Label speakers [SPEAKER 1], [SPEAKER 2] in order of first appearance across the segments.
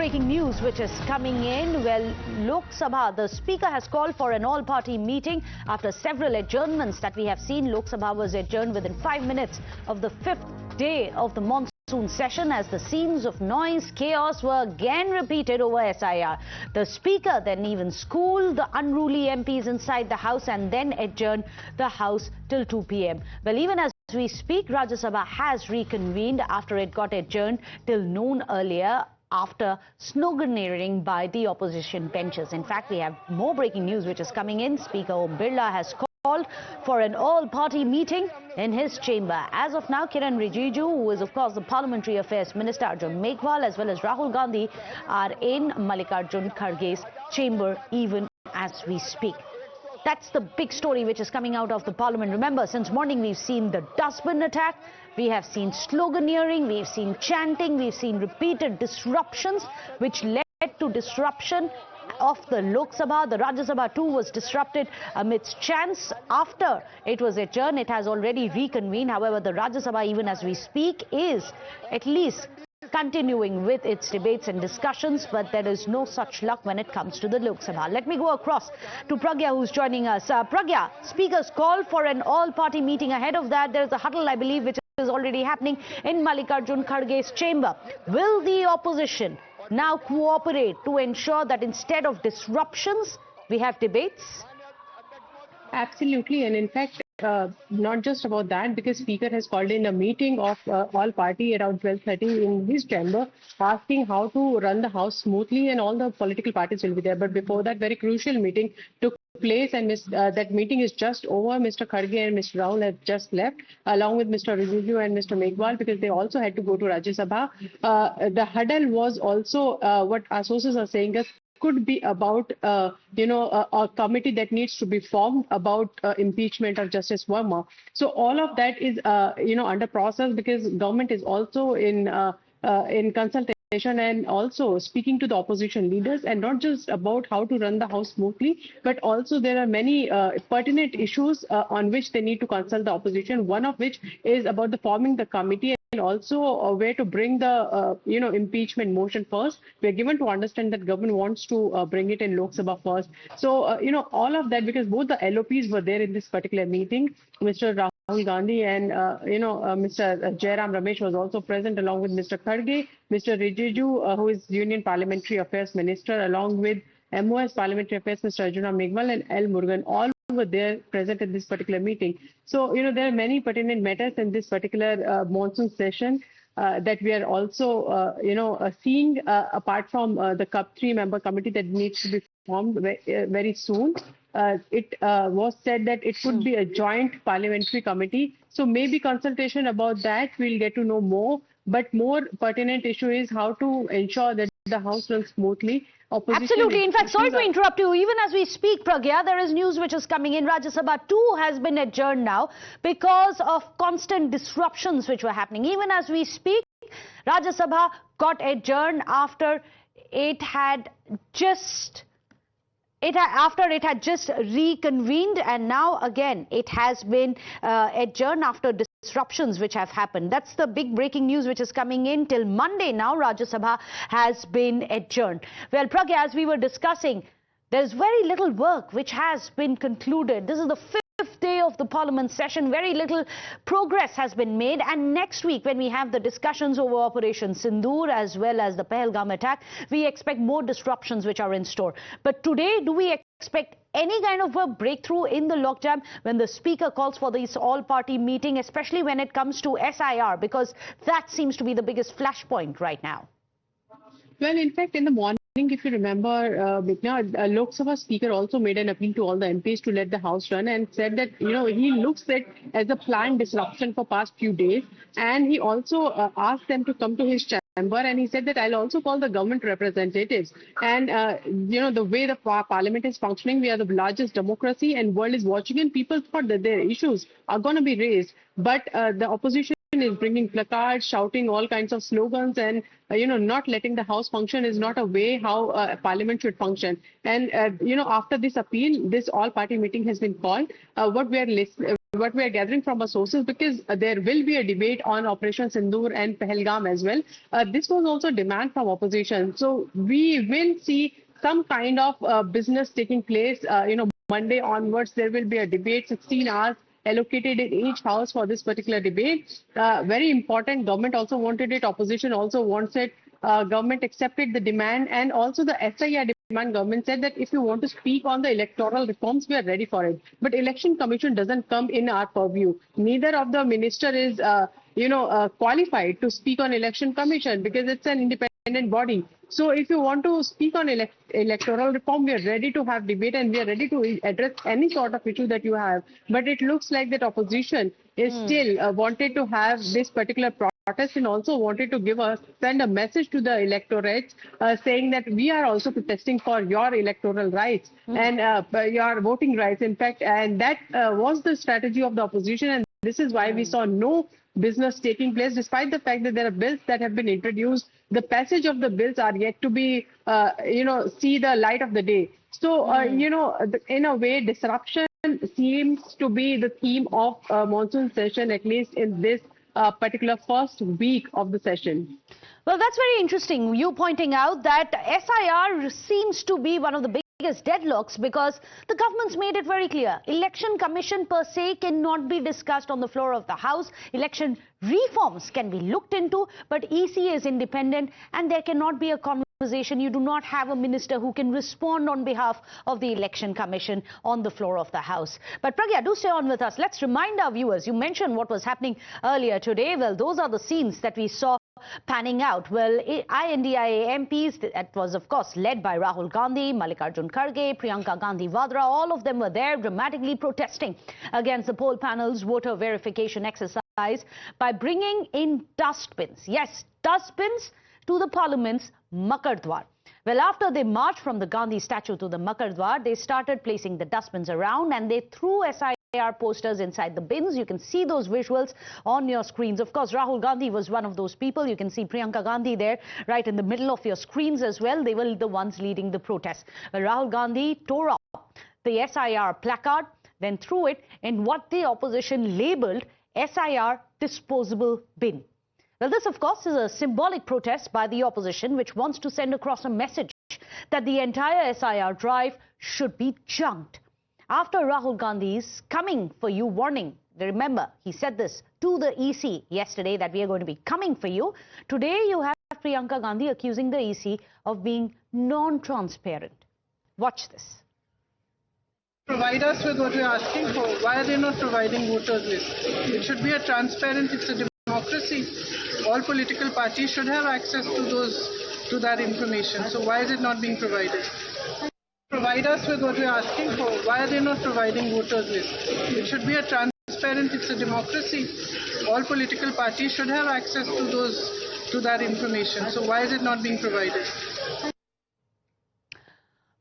[SPEAKER 1] breaking news which is coming in. Well, Lok Sabha, the Speaker has called for an all-party meeting after several adjournments that we have seen. Lok Sabha was adjourned within 5 minutes of the 5th day of the monsoon session as the scenes of noise, chaos were again repeated over S.I.R. The Speaker then even schooled the unruly MPs inside the House and then adjourned the House till 2 p.m. Well, even as we speak, Rajya Sabha has reconvened after it got adjourned till noon earlier after sloganeering by the opposition benches. In fact, we have more breaking news which is coming in. Speaker Birla has called for an all-party meeting in his chamber. As of now, Kiran Rijiju, who is of course the Parliamentary Affairs Minister, Arjun as well as Rahul Gandhi are in Mallikarjun Kharge's chamber even as we speak. That's the big story which is coming out of the Parliament. Remember, since morning we've seen the dustbin attack, we have seen sloganeering, we've seen chanting, we've seen repeated disruptions which led to disruption of the Lok Sabha. The Rajya Sabha too was disrupted amidst chants. After it was adjourned, it has already reconvened. However, the Rajya Sabha, even as we speak, is at least continuing with its debates and discussions, but there is no such luck when it comes to the Lok Sabha. Let me go across to Pragya, who's joining us. Pragya, Speaker's call for an all-party meeting. Ahead of that, there is a huddle, I believe, which is already happening in Mallikarjun Kharge's chamber. Will the opposition now cooperate to ensure that instead of disruptions, we have debates?
[SPEAKER 2] Absolutely, and in fact, not just about that, because Speaker has called in a meeting of all party around 12:30 in his chamber, asking how to run the House smoothly, and all the political parties will be there. But before that, very crucial meeting took place, and that meeting is just over. Mr. Kharge and Mr. Rahul have just left, along with Mr. Rijiju and Mr. Meghwal, because they also had to go to Rajya Sabha. The huddle was also what our sources are saying is could be about, a committee that needs to be formed about impeachment of Justice Verma. So all of that is, under process, because government is also in consultation and also speaking to the opposition leaders, and not just about how to run the House smoothly, but also there are many pertinent issues on which they need to consult the opposition, one of which is about the forming the committee and also where to bring the impeachment motion first. We're given to understand that government wants to bring it in Lok Sabha first. So all of that, because both the LOPs were there in this particular meeting. Mr. Rahul Gandhi and Mr. Jairam Ramesh was also present, along with Mr. Kharge, Mr. Rijiju, who is Union Parliamentary Affairs Minister, along with MOS Parliamentary Affairs Mr. Arjuna Meghwal and L. Murugan, all were there present in this particular meeting. So, there are many pertinent matters in this particular monsoon session that we are also, seeing apart from the CUP 3-member committee that needs to be formed very soon. It was said that it could be a joint parliamentary committee. So maybe consultation about that, we'll get to know more. But more pertinent issue is how to ensure that the House runs smoothly.
[SPEAKER 1] Absolutely. In fact, sorry to interrupt you. Even as we speak, Pragya, there is news which is coming in. Rajya Sabha too has been adjourned now because of constant disruptions which were happening. Even as we speak, Rajya Sabha got adjourned after it had just reconvened, and now again it has been adjourned after disruptions which have happened. That's the big breaking news which is coming in. Till Monday now, Rajya Sabha has been adjourned. Well, Pragya, as we were discussing, there's very little work which has been concluded. This is the 5th day of the Parliament session. Very little progress has been made, and next week when we have the discussions over Operation Sindoor as well as the Pahalgam attack, we expect more disruptions which are in store. But today, do we expect any kind of a breakthrough in the logjam when the Speaker calls for this all-party meeting, especially when it comes to S.I.R, because that seems to be the biggest flashpoint right now?
[SPEAKER 2] Well, in fact, in the morning, if you remember, Lok Sabha Speaker also made an appeal to all the MPs to let the House run and said that, he looks at as a planned disruption for past few days. And he also asked them to come to his chamber, and he said that I'll also call the government representatives. And, the way the parliament is functioning, we are the largest democracy and world is watching, and people thought that their issues are going to be raised. But the opposition is bringing placards, shouting all kinds of slogans, and not letting the House function is not a way how Parliament should function. And after this appeal, this all-party meeting has been called. What what we are gathering from our sources, because there will be a debate on Operation Sindoor and Pahalgam as well. This was also demand from opposition. So we will see some kind of business taking place. Monday onwards, there will be a debate, 16 hours allocated in each house for this particular debate. Very important. Government also wanted it. Opposition also wants it. Government accepted the demand, and also the S.I.R demand. Government said that if you want to speak on the electoral reforms, we are ready for it. But Election Commission doesn't come in our purview. Neither of the minister is, qualified to speak on Election Commission because it's an independent body. So if you want to speak on electoral reform, we are ready to have debate and we are ready to address any sort of issue that you have. But it looks like that opposition is still wanted to have this particular protest and also wanted to send a message to the electorate saying that we are also protesting for your electoral rights and your voting rights, in fact. And that was the strategy of the opposition. And this is why we saw no business taking place, despite the fact that there are bills that have been introduced. The passage of the bills are yet to be, see the light of the day. So, in a way, disruption seems to be the theme of monsoon session, at least in this particular first week of the session.
[SPEAKER 1] Well, that's very interesting. You pointing out that S.I.R seems to be one of the biggest deadlocks because the government's made it very clear. Election Commission per se cannot be discussed on the floor of the House. Election reforms can be looked into, but EC is independent and there cannot be a conversation. You do not have a minister who can respond on behalf of the Election Commission on the floor of the House. But Pragya, do stay on with us. Let's remind our viewers, you mentioned what was happening earlier today. Well, those are the scenes that we saw panning out. Well, INDIA MPs, that was of course led by Rahul Gandhi, Mallikarjun Kharge, Priyanka Gandhi Vadra, all of them were there dramatically protesting against the poll panel's voter verification exercise by bringing in dustbins. Yes, dustbins to the Parliament's Makar Dwar. Well, after they marched from the Gandhi statue to the Makar Dwar, they started placing the dustbins around and they threw S.I.R posters inside the bins. You can see those visuals on your screens. Of course, Rahul Gandhi was one of those people. You can see Priyanka Gandhi there right in the middle of your screens as well. They were the ones leading the protest. Well, Rahul Gandhi tore up the S.I.R placard, then threw it in what the opposition labelled S.I.R disposable bin. Well, this, of course, is a symbolic protest by the opposition, which wants to send across a message that the entire S.I.R drive should be junked. After Rahul Gandhi's coming for you warning, remember, he said this to the EC yesterday that we are going to be coming for you. Today, you have Priyanka Gandhi accusing the EC of being non-transparent. Watch this.
[SPEAKER 3] Provide us with what we're asking for. Why are they not providing voters list? It should be a transparent, it's a democracy. All political parties should have access to that information. So why is it not being provided? Provide us with what we're asking for. Why are they not providing voters list? It should be a transparent, it's a democracy. All political parties should have access to that information. So why is it not being provided?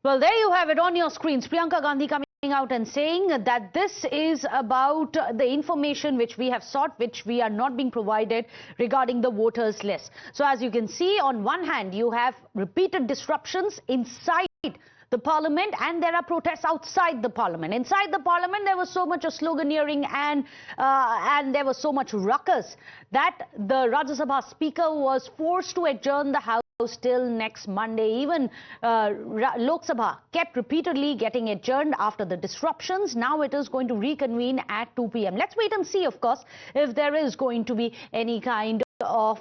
[SPEAKER 1] Well, there you have it on your screens. Priyanka Gandhi coming out and saying that this is about the information which we have sought, which we are not being provided regarding the voters list. So as you can see, on one hand, you have repeated disruptions inside the parliament and there are protests outside the parliament. Inside the parliament, there was so much of sloganeering and there was so much ruckus that the Rajya Sabha speaker was forced to adjourn the House till next Monday. Even Lok Sabha kept repeatedly getting adjourned after the disruptions. Now it is going to reconvene at 2 p.m. Let's wait and see, of course, if there is going to be any kind of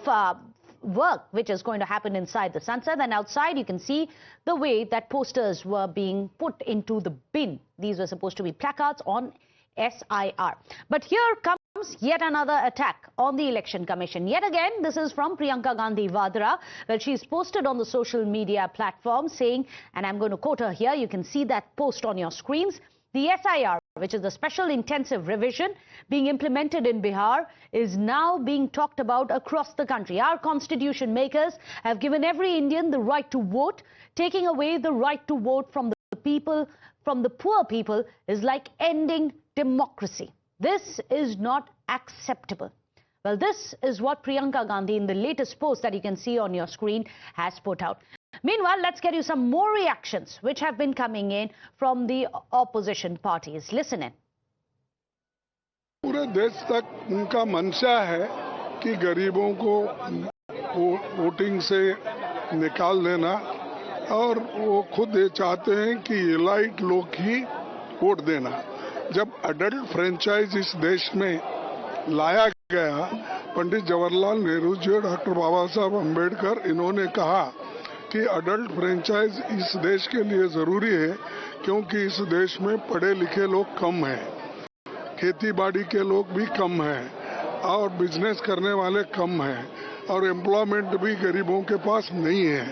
[SPEAKER 1] work which is going to happen inside the Sansad. And outside you can see the way that posters were being put into the bin. These were supposed to be placards on S.I.R. But here comes yet another attack on the Election Commission. Yet again, this is from Priyanka Gandhi Vadra. Well, she's posted on the social media platform saying, and I'm going to quote her here, you can see that post on your screens, the S.I.R, which is the Special Intensive Revision being implemented in Bihar, is now being talked about across the country. Our constitution makers have given every Indian the right to vote. Taking away the right to vote from the people, from the poor people, is like ending democracy. This is not acceptable. Well, this is what Priyanka Gandhi in the latest post that you can see on your screen has put out. Meanwhile, let's get you some more reactions which have been coming in from the opposition parties. Listen in.
[SPEAKER 4] पूरे देश तक उनका मंशा है कि गरीबों को voting से निकाल देना, और वो खुद ये चाहते हैं कि एलाइट लोग ही वोट देना। जब अडल्ट फ्रेंचाइज इस देश में लाया गया, पंडित जवाहरलाल नेहरू जी और डॉक्टर बाबा साहब अम्बेडकर, इन्होंने कहा कि अडल्ट फ्रेंचाइज इस देश के लिए जरूरी है क्योंकि इस देश में पढ़े लिखे लोग कम हैं, खेती बाड़ी के लोग भी कम हैं और बिजनेस करने वाले कम हैं और एम्प्लॉयमेंट भी गरीबों के पास नहीं है।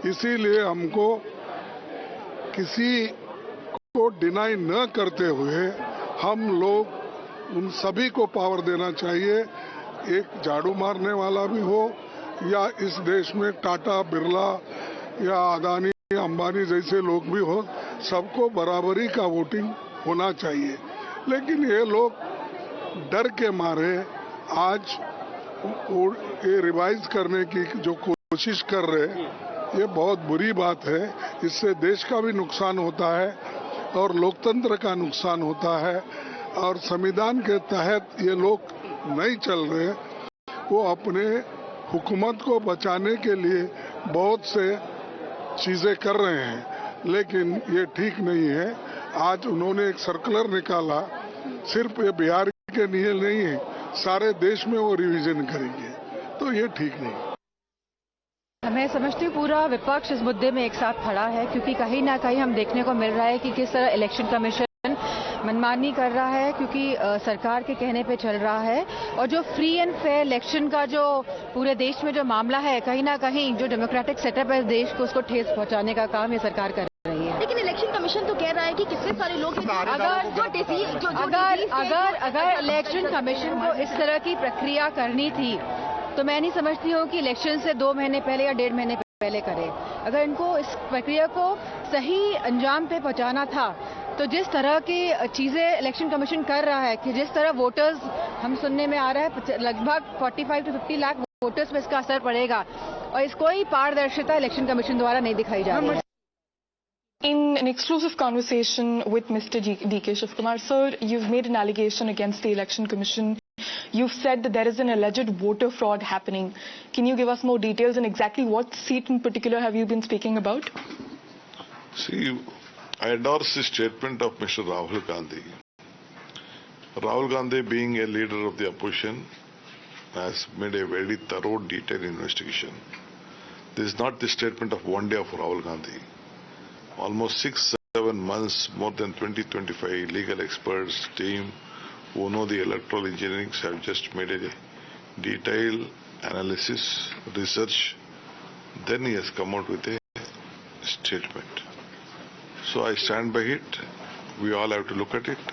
[SPEAKER 4] इसीलिए हमको किसी को डिनाई न करते हुए हम लोग उन सभी को पावर देना चाहिए। एक झाड़ू मारने वाला भी हो या इस देश में टाटा, बिरला या अदानी, अंबानी जैसे लोग भी हो, सबको बराबरी का वोटिंग होना चाहिए। लेकिन ये लोग डर के मारे आज ये रिवाइज करने की जो कोशिश कर रहे हैं, ये बहुत बुरी बात है। इससे देश का भी नुकसान होता है और लोकतंत्र का नुकसान होता है, और संविधान के तहत ये लोग नहीं चल रहे। वो अपने हुकूमत को बचाने के लिए बहुत से चीजें कर रहे हैं, लेकिन ये ठीक नहीं है। आज उन्होंने एक सर्कुलर निकाला, सिर्फ ये बिहार के लिए नहीं है, सारे देश में वो रिवीजन करेंगे, तो ये ठीक नहीं।
[SPEAKER 5] मैं समझती हूँ पूरा विपक्ष इस मुद्दे में एक साथ खड़ा है, क्योंकि कहीं ना कहीं हम देखने को मिल रहा है कि किस तरह इलेक्शन कमीशन मनमानी कर रहा है, क्योंकि सरकार के कहने पे चल रहा है। और जो फ्री एंड फेयर इलेक्शन का जो पूरे देश में जो मामला है, कहीं ना कहीं जो डेमोक्रेटिक सेटअप है देश को, उसको ठेस पहुंचाने का काम ये सरकार कर रही है।
[SPEAKER 6] लेकिन इलेक्शन कमीशन तो कह रहा है कि कितने सारे लोग
[SPEAKER 5] अगर इलेक्शन कमीशन को इस तरह की प्रक्रिया करनी थी तो मैं नहीं समझती हूँ कि इलेक्शन से 2 महीने पहले या 1.5 महीने पहले करे। अगर इनको इस प्रक्रिया को सही अंजाम पे पहुंचाना था तो जिस तरह की चीजें इलेक्शन कमीशन कर रहा है, कि जिस तरह वोटर्स, हम सुनने में आ रहा है लगभग 45 से 50 लाख वोटर्स में इसका असर पड़ेगा, और इस कोई पारदर्शिता इलेक्शन कमीशन द्वारा नहीं दिखाई जा रही है।
[SPEAKER 7] In an exclusive conversation with Mr. D.K. Shivkumar, sir, you've made an allegation against the Election Commission. You've said that there is an alleged voter fraud happening. Can you give us more details, and exactly what seat in particular have you been speaking about?
[SPEAKER 8] See, I endorse the statement of Mr. Rahul Gandhi. Rahul Gandhi, being a leader of the opposition, has made a very thorough, detailed investigation. This is not the statement of one day of Rahul Gandhi. Almost 6-7 months, more than 20-25 legal experts, team who know the electoral engineering have just made a detailed analysis, research. Then he has come out with a statement. So I stand by it. We all have to look at it.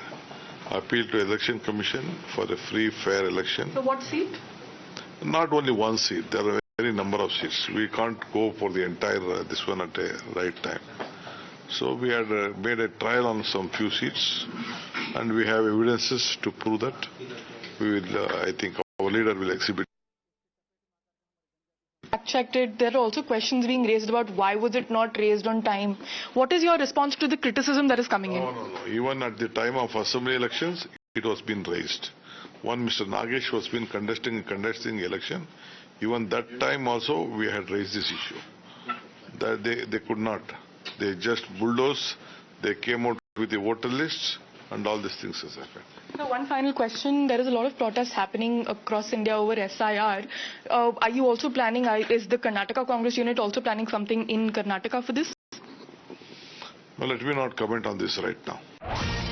[SPEAKER 8] Appeal to Election Commission for a free, fair election.
[SPEAKER 7] So what seat?
[SPEAKER 8] Not only one seat. There are very number of seats. We can't go for the entire this one at a right time. So we had made a trial on some few seats, and we have evidences to prove that. We will, I think, our leader will exhibit.
[SPEAKER 7] Checked it. There are also questions being raised about why was it not raised on time. What is your response to the criticism that is coming in?
[SPEAKER 8] No. Even at the time of assembly elections, it was being raised. One Mr. Nagesh was been contesting election. Even that time also we had raised this issue. That they could not. They just bulldozed. They came out with the voter lists, and all these things has happened.
[SPEAKER 7] So one final question. There is a lot of protests happening across India over S.I.R. Are you also planning, is the Karnataka Congress unit also planning something in Karnataka for this?
[SPEAKER 8] Well, let me not comment on this right now.